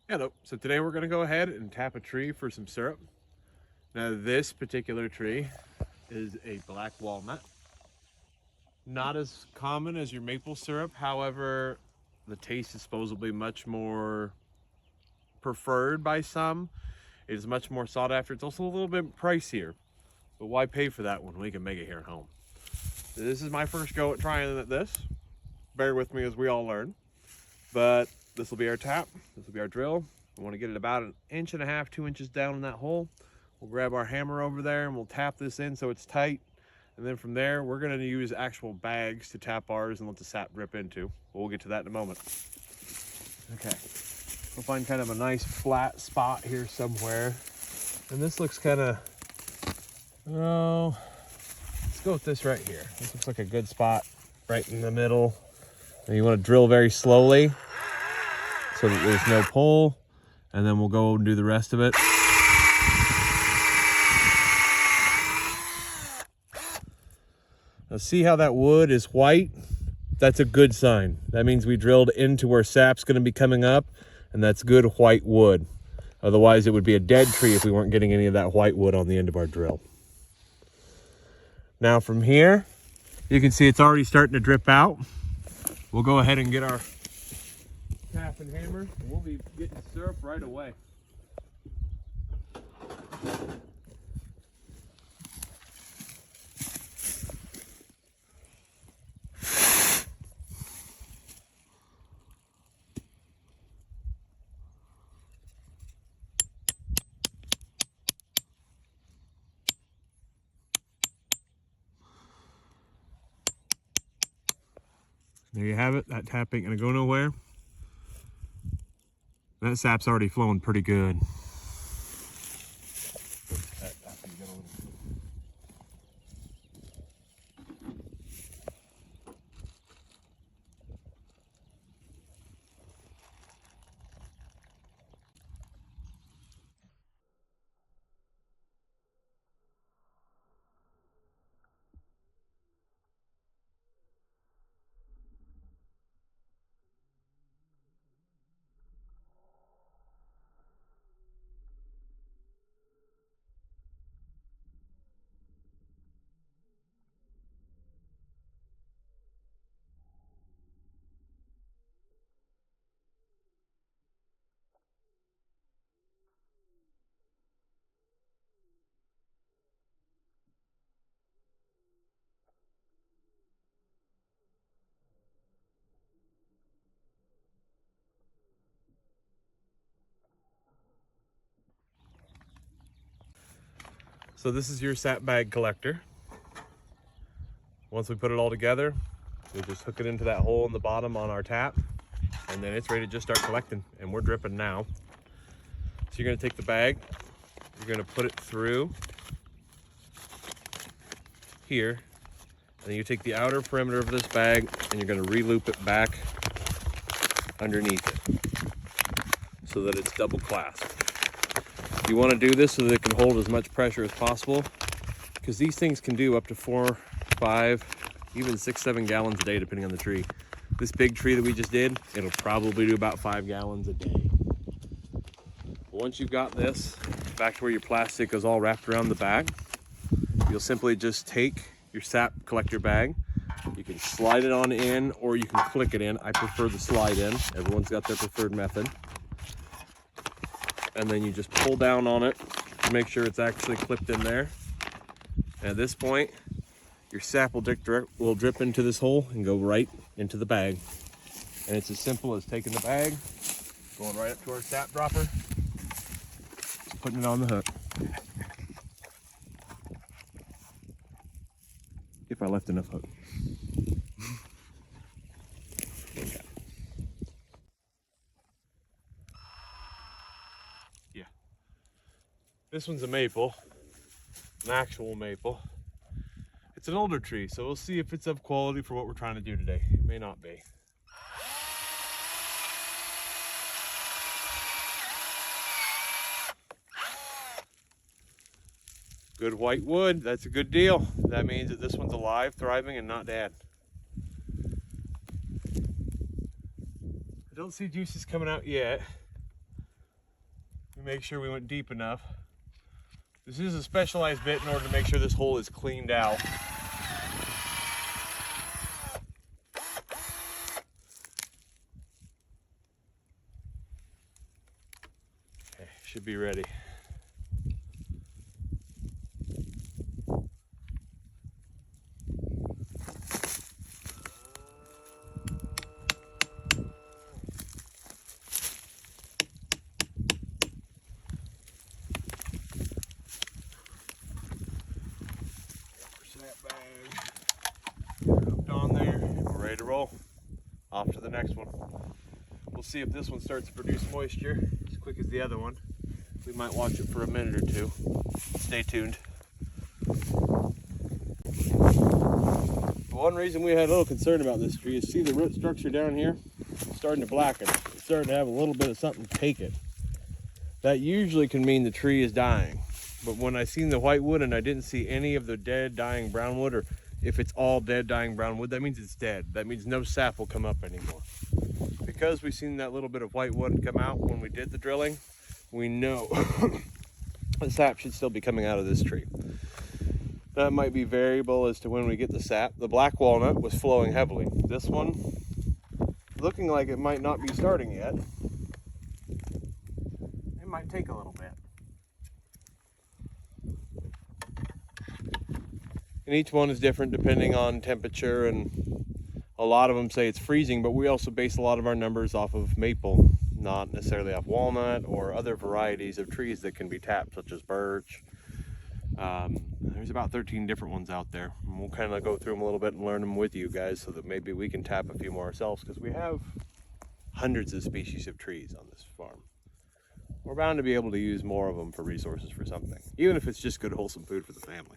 Hello. So today we're going to go ahead and tap a tree for some syrup. Now this particular tree is a black walnut. Not as common as your maple syrup. However, the taste is supposedly much more preferred by some. It is much more sought after. It's also a little bit pricier. But why pay for that when we can make it here at home? This is my first go at trying this. Bear with me as we all learn. But this will be our tap. This will be our drill. We want to get it about 1.5 inches, 2 inches down in that hole. We'll grab our hammer over there and we'll tap this in so it's tight. And then from there, we're going to use actual bags to tap ours and let the sap drip into. We'll get to that in a moment. Okay, we'll find kind of a nice flat spot here somewhere. And this looks kind of, oh, let's go with this right here. This looks like a good spot right in the middle. And you want to drill very slowly so that there's no pull. And then we'll go and do the rest of it. Now see how that wood is white? That's a good sign. That means we drilled into where sap's going to be coming up, and that's good white wood. Otherwise it would be a dead tree if we weren't getting any of that white wood on the end of our drill. Now from here, you can see it's already starting to drip out. We'll go ahead and get our tap and hammer, and we'll be getting syrup right away. There you have it. That tap ain't gonna go nowhere. That sap's already flowing pretty good. So this is your sap bag collector. Once we put it all together, we just hook it into that hole in the bottom on our tap, and then it's ready to just start collecting, and we're dripping now. So you're gonna take the bag, you're gonna put it through here, and then you take the outer perimeter of this bag and you're gonna re-loop it back underneath it so that it's double clasped. You want to do this so that it can hold as much pressure as possible, because these things can do up to 4, 5, even 6, 7 gallons a day depending on the tree. This big tree that we just did, it'll probably do about 5 gallons a day. Once you've got this back to where your plastic is all wrapped around the bag, you'll simply just take your sap collector bag. You can slide it on in or you can click it in. I prefer the slide in. Everyone's got their preferred method. And then you just pull down on it to make sure it's actually clipped in there. And at this point, your sap will drip into this hole and go right into the bag. And it's as simple as taking the bag, going right up to our sap dropper, putting it on the hook. If I left enough hook. Okay. Yeah. This one's a maple, an actual maple. It's an older tree, so we'll see if it's of quality for what we're trying to do today. It may not be. Good white wood, that's a good deal. That means that this one's alive, thriving, and not dead. I don't see juices coming out yet. We make sure we went deep enough. This is a specialized bit in order to make sure this hole is cleaned out. Okay, should be ready. On there, we're ready to roll. Off to the next one. We'll see if this one starts to produce moisture as quick as the other one. We might watch it for a minute or two. Stay tuned. One reason we had a little concern about this tree is see the root structure down here? It's starting to blacken. It's starting to have a little bit of something take it. That usually can mean the tree is dying. But when I seen the white wood and I didn't see any of the dead dying brown wood, or if it's all dead dying brown wood, that means it's dead. That means no sap will come up anymore. Because we've seen that little bit of white wood come out when we did the drilling, we know the sap should still be coming out of this tree. That might be variable as to when we get the sap. The black walnut was flowing heavily. This one, looking like it might not be starting yet. It might take a little bit. And each one is different depending on temperature, and a lot of them say it's freezing, but we also base a lot of our numbers off of maple, not necessarily off walnut or other varieties of trees that can be tapped, such as birch. There's about 13 different ones out there, and we'll kind of go through them a little bit and learn them with you guys so that maybe we can tap a few more ourselves, because we have hundreds of species of trees on this farm. We're bound to be able to use more of them for resources for something, even if it's just good wholesome food for the family.